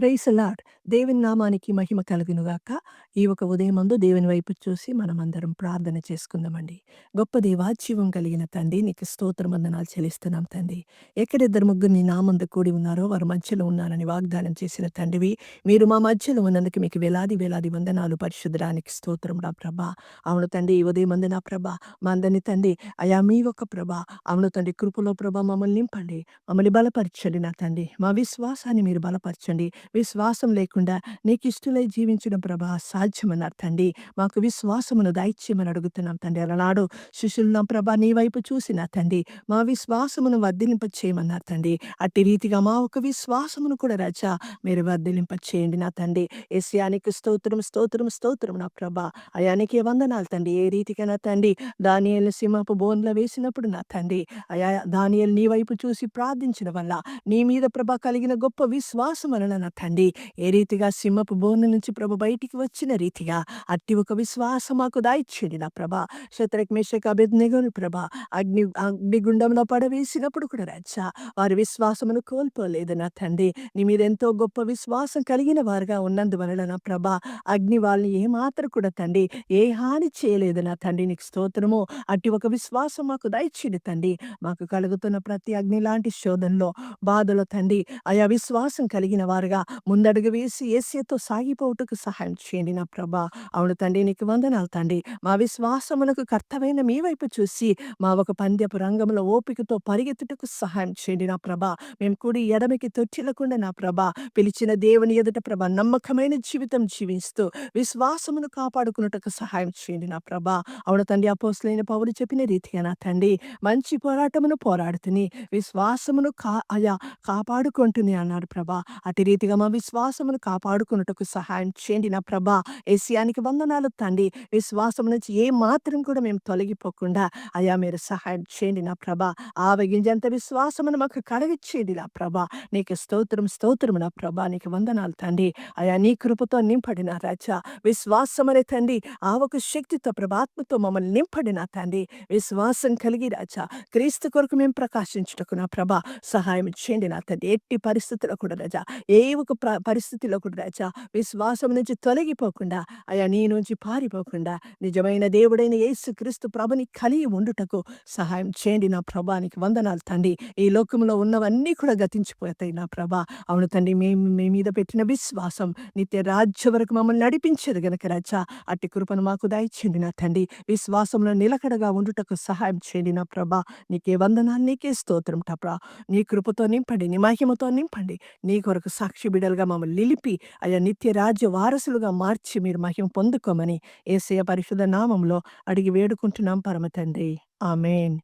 Praise lord. దేవుని నామానికి మహిమ కలుగునుగాక. ఈ ఒక ఉదయమందు దేవుని వైపు చూసి మనమందరం ప్రార్థన చేసుకుందామండి. గొప్ప దేవా, జీవం కలిగిన తండ్రి, నీకు స్తోత్రవందనాలు చెల్లిస్తున్నాం తండ్రి. ఎక్కడిద్దరు ముగ్గురు నీ నామందు కూడి ఉన్నారో వారి మధ్యలో ఉన్నానని వాగ్దానం చేసిన తండ్రివి. మీరు మా మధ్యలో ఉన్నందుకు మీకు వేలాది వేలాది వందనాలు. పరిశుద్ధుడానికి స్తోత్రం నా ప్రభా. అవును తండ్రి, ఈ ఉదయమందు నా ప్రభా మా అందరిని తండ్రి అయా మీ యొక్క ప్రభా, అవును తండ్రి, కృపలో ప్రభా మమ్మల్ని నింపండి. మమ్మల్ని బలపరచండి నా తండ్రి. మా విశ్వాసాన్ని మీరు బలపరచండి. విశ్వాసం లేకుండా నీకిష్టులై జీవించడం ప్రభా సాధ్యమన్నారు తండ్రి. మాకు విశ్వాసమును దయచేయమని అడుగుతున్నాం తండ్రి. అలనాడు శిష్యులు నా ప్రభా నీ వైపు చూసి నా తండ్రి మా విశ్వాసమును వర్ధిలింప చేయమన్నారు తండ్రి. అట్టి రీతిగా మా ఒక విశ్వాసమును కూడా రాజా మీరు వర్ధిలింప చేయండి నా తండ్రి. యేసయ్యానికి స్తోత్రం స్తోత్రం స్తోత్రం నా ప్రభా. అయానికి వందనాలు తండ్రి. ఏ రీతిగా నా తండ్రి దానియేలును సింహపు బోనులో వేసినప్పుడు నా తండ్రి అయా దానియేలు నీ వైపు చూసి ప్రార్థించడం వల్ల నీ మీద ప్రభ కలిగిన గొప్ప విశ్వాసం వలన నా తండ్రి ఏ రీతిగా సింహపు బోను నుంచి ప్రభ బయటికి వచ్చిన రీతిగా అట్టి ఒక విశ్వాసం మాకు దాయిచ్చేయండి నా ప్రభ. శత్రుక్ మేషక్ అబేద్నెగోను ప్రభ అగ్నిగుండంలో పడవేసినప్పుడు కూడా రాజా వారి విశ్వాసమును కోల్పోలేదు నా తండ్రి. నీ మీద ఎంతో గొప్ప విశ్వాసం కలిగిన వారుగా ఉన్నందువలన నా ప్రభ అగ్ని వాళ్ళని ఏమాత్రం కూడా తండ్రి ఏ హాని చేయలేదు నా తండ్రి. నీకు స్తోత్రము. అట్టి ఒక విశ్వాసం మాకు దయచేయండి తండ్రి. మాకు కలుగుతున్న ప్రతి అగ్ని లాంటి శోధనలో బాధలో తండ్రి అయా విశ్వాసం కలిగిన వారుగా ముందడుగు వేసి యేసుతో సాగిపోవుటకు సహాయం చేయండి నా ప్రభా. అవును తండ్రి, నీకు వందనాలు తండ్రి. మా విశ్వాసమునకు కర్తవైన మీ వైపు చూసి మా ఒక పందెపు రంగంలో ఓపికతో పరిగెత్తుటకు సహాయం చేయండి నా ప్రభా. మేము కూడి ఎడమికి తొట్టిల్లకుండా నా ప్రభా పిలిచిన దేవుని ఎదుట ప్రభా నమ్మకమైన జీవితం జీవిస్తూ విశ్వాసమును కాపాడుకున్నటకు సహాయం చేయండి నా ప్రభా. అవును తండ్రి, అపోస్తలుడైన పౌలు చెప్పిన రీతిగా నా తండ్రి మంచి పోరాటమును పోరాడుతుని విశ్వాసమును అయా కాపాడుకుంటుని అన్నాడు ప్రభా. అటు రీతిగా మా విశ్వాసమును కాపాడుకున్నటకు సహాయం చేయండి నా ప్రభా. యేసయ్యానికి వందనాలు తండ్రి. విశ్వాసం నుంచి ఏ మాత్రం కూడా మేము తొలగిపోకుండా అయా మీరు సహాయం చేయండి నా ప్రభా. ఆవగింజంత విశ్వాసమును మాకు కలగిచ్చేయండి నా ప్రభా. నీకు స్తోత్రం స్తోత్రం నా ప్రభా. నీకు వందనాలు తండ్రి. అయా నీ కృపతో నింపడిన రాజా విశ్వాసమనే తండ్రి ఆ ఒక శక్తితో ప్రభాత్మతో మమ్మల్ని నింపడిన తండ్రి. విశ్వాసం కలిగి రాజా క్రీస్తు కొరకు మేము ప్రకాశించుటకు నా ప్రభా సహాయం చేయండి నా తండ్రి. ఎట్టి పరిస్థితిలో కూడా రాజా ఏ ఒక పరిస్థితిలో కూడా రాజా విశ్వాసం నుంచి తొలగిపోకుండా అయా నీ నుంచి పారిపోకుండా నిజమైన దేవుడైన యేసు క్రీస్తు ప్రభుని కలిగి ఉండుటకు సహాయం చేయండి నా ప్రభానికి వందనాలు తండ్రి. ఈ లోకంలో ఉన్నవన్నీ కూడా గతించిపోతాయి నా ప్రభా. అవును తండ్రి, మేము మీ మీద పెట్టిన విశ్వాసం నిత్య రాజ్య వరకు మమ్మల్ని నడిపించేది గనక రాజా అట్టి కృపను మాకు దయచేయండి నా తండ్రి. విశ్వాసంలో నిలకడగా ఉండుటకు సహాయం చేయండి నా ప్రభా. నీకే వందనాలు, నీకే స్తోత్రం టప్రా. నీ కృపతో నింపండి, నీ మహిమతో నింపండి. నీ కొరకు సాక్షి బిడ్డలుగా మమ్మల్ని నిలిపి అయా నిత్య రాజ్య వారసులుగా మార్చి మీరు మహిమ పొందుకోమని యేసయ్య పరిశుద్ధ నామంలో అడిగి వేడుకుంటున్నాం పరమ తండ్రి. ఆమేన్.